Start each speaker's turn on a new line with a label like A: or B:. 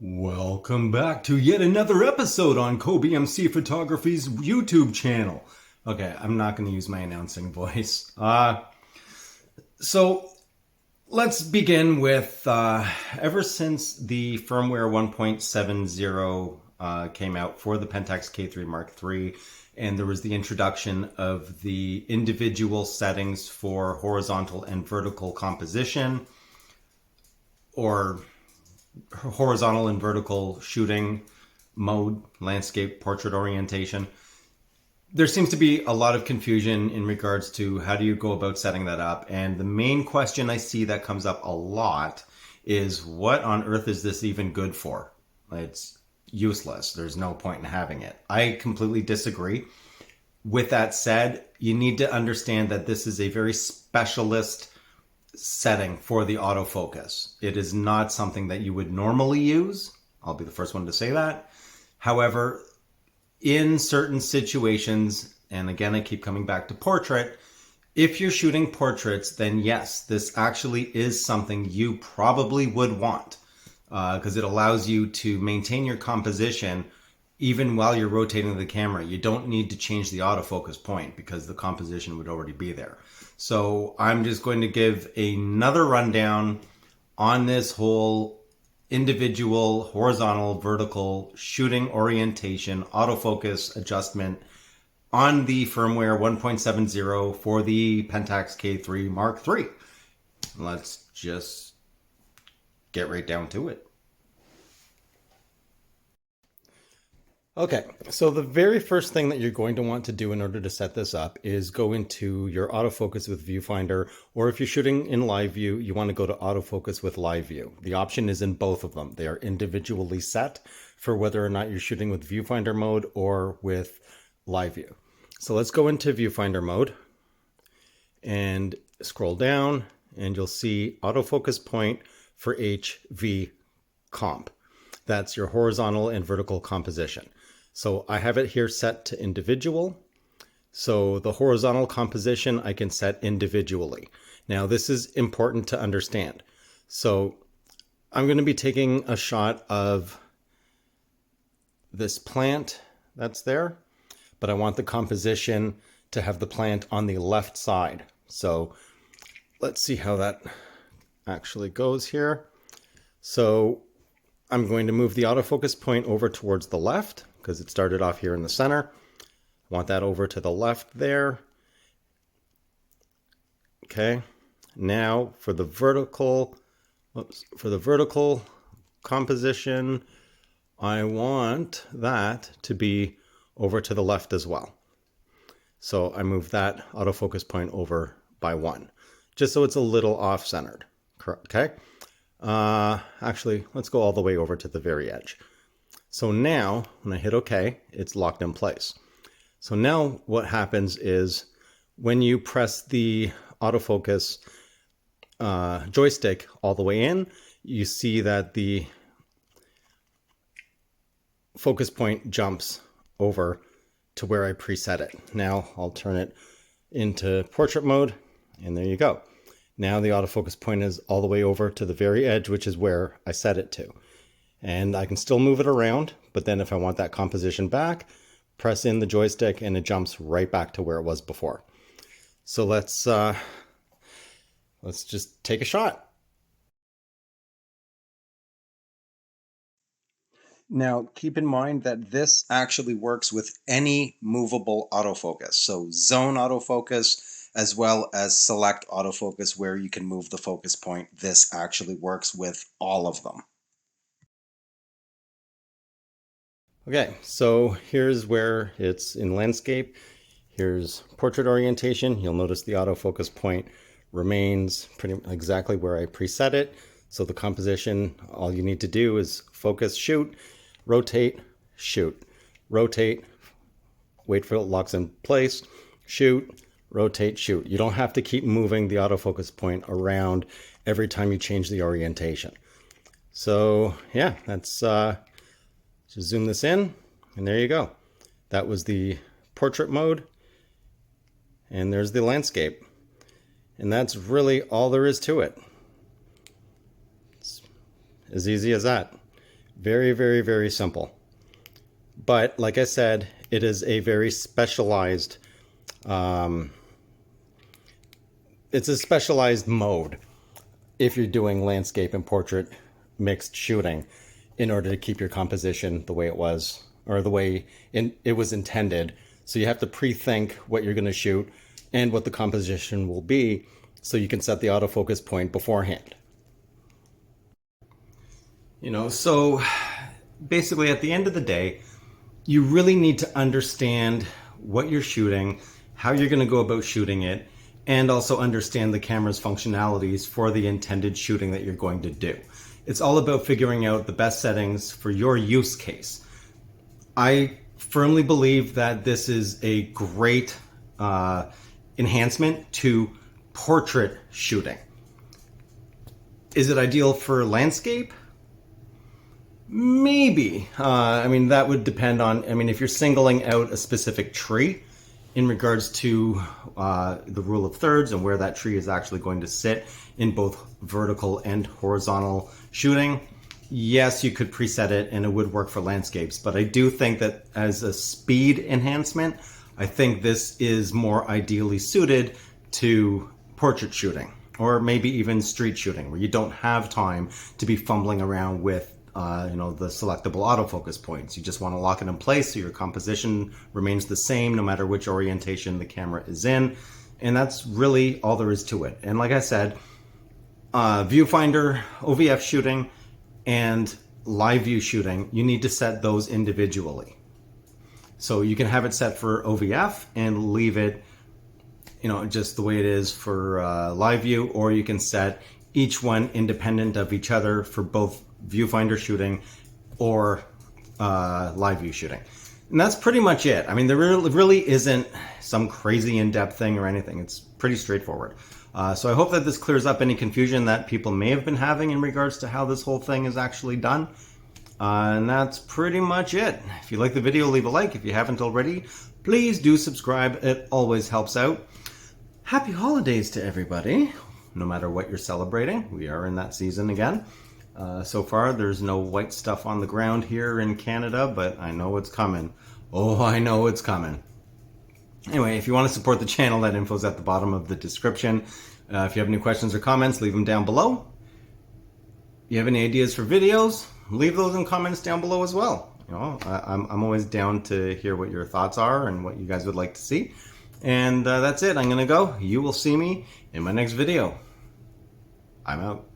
A: Welcome back to yet another episode on KoBMC Photography's YouTube channel. Okay, I'm not going to use my announcing voice. So let's begin with ever since the firmware 1.70 came out for the PENTAX K-3 Mark III, and there was the introduction of the individual settings for horizontal and vertical composition, or horizontal and vertical shooting mode, landscape, portrait orientation. There seems to be a lot of confusion in regards to how do you go about setting that up. And the main question I see that comes up a lot is, what on earth is this even good for? It's useless. There's no point in having it. I completely disagree. With that said, you need to understand that this is a very specialist setting for the autofocus. It is not something that you would normally use. I'll be the first one to say that. However, in certain situations, and again, I keep coming back to portrait, if you're shooting portraits, then yes, this actually is something you probably would want, because it allows you to maintain your composition even while you're rotating the camera. You don't need to change the autofocus point because the composition would already be there. So I'm just going to give another rundown on this whole individual horizontal, vertical shooting orientation, autofocus adjustment on the firmware 1.70 for the PENTAX K-3 Mark III. Let's just get right down to it. Okay, so the very first thing that you're going to want to do in order to set this up is go into your autofocus with viewfinder, or if you're shooting in live view, you want to go to autofocus with live view. The option is in both of them. They are individually set for whether or not you're shooting with viewfinder mode or with live view. So let's go into viewfinder mode and scroll down, and you'll see autofocus point for HV comp. That's your horizontal and vertical composition. So I have it here set to individual. So the horizontal composition I can set individually. Now this is important to understand. So I'm going to be taking a shot of this plant that's there, but I want the composition to have the plant on the left side. So let's see how that actually goes here. So I'm going to move the autofocus point over towards the left because it started off here in the center. I want that over to the left there. Okay. Now for the vertical, composition, I want that to be over to the left as well. So I move that autofocus point over by 1, just so it's a little off-centered. Okay. Actually, let's go all the way over to the very edge. So now when I hit OK, it's locked in place. So now what happens is when you press the autofocus joystick all the way in, you see that the focus point jumps over to where I preset it. Now I'll turn it into portrait mode, and there you go. Now the autofocus point is all the way over to the very edge, which is where I set it to. And I can still move it around, but then if I want that composition back, press in the joystick and it jumps right back to where it was before. So let's just take a shot. Now, keep in mind that this actually works with any movable autofocus. So zone autofocus, as well as select autofocus, where you can move the focus point. This actually works with all of them. Okay, so here's where it's in landscape. Here's portrait orientation. You'll notice the autofocus point remains pretty exactly where I preset it. So the composition, all you need to do is focus, shoot, rotate, shoot, rotate, wait for it locks in place, shoot, rotate, shoot. You don't have to keep moving the autofocus point around every time you change the orientation. So yeah, that's just zoom this in, and there you go. That was the portrait mode, and there's the landscape. And that's really all there is to it. It's as easy as that. Very, very, very simple. But like I said, it is a very specialized, it's a specialized mode if you're doing landscape and portrait mixed shooting in order to keep your composition the way it was, or the way it was intended. So you have to pre-think what you're going to shoot and what the composition will be so you can set the autofocus point beforehand. You know, so basically at the end of the day, you really need to understand what you're shooting, how you're going to go about shooting it, and also understand the camera's functionalities for the intended shooting that you're going to do. It's all about figuring out the best settings for your use case. I firmly believe that this is a great enhancement to portrait shooting. Is it ideal for landscape? Maybe. I mean, that would depend on, if you're singling out a specific tree in regards to the rule of thirds and where that tree is actually going to sit in both vertical and horizontal shooting, yes, you could preset it and it would work for landscapes. But I do think that as a speed enhancement, I think this is more ideally suited to portrait shooting, or maybe even street shooting, where you don't have time to be fumbling around with the selectable autofocus points. You just want to lock it in place so your composition remains the same no matter which orientation the camera is in. And that's really all there is to it. And like I said, viewfinder, OVF shooting, and live view shooting, you need to set those individually. So you can have it set for OVF and leave it, just the way it is for live view, or you can set each one independent of each other for both viewfinder shooting or live view shooting. And that's pretty much it. I mean, there really isn't some crazy in-depth thing or anything. It's pretty straightforward. So I hope that this clears up any confusion that people may have been having in regards to how this whole thing is actually done. And that's pretty much it. If you like the video, leave a like. If you haven't already, please do subscribe. It always helps out. Happy holidays to everybody, no matter what you're celebrating. We are in that season again. So far, there's no white stuff on the ground here in Canada, but I know it's coming. Oh, I know it's coming. Anyway, if you want to support the channel, that info's at the bottom of the description. If you have any questions or comments, leave them down below. If you have any ideas for videos, leave those in comments down below as well. I'm always down to hear what your thoughts are and what you guys would like to see. And that's it. I'm going to go. You will see me in my next video. I'm out.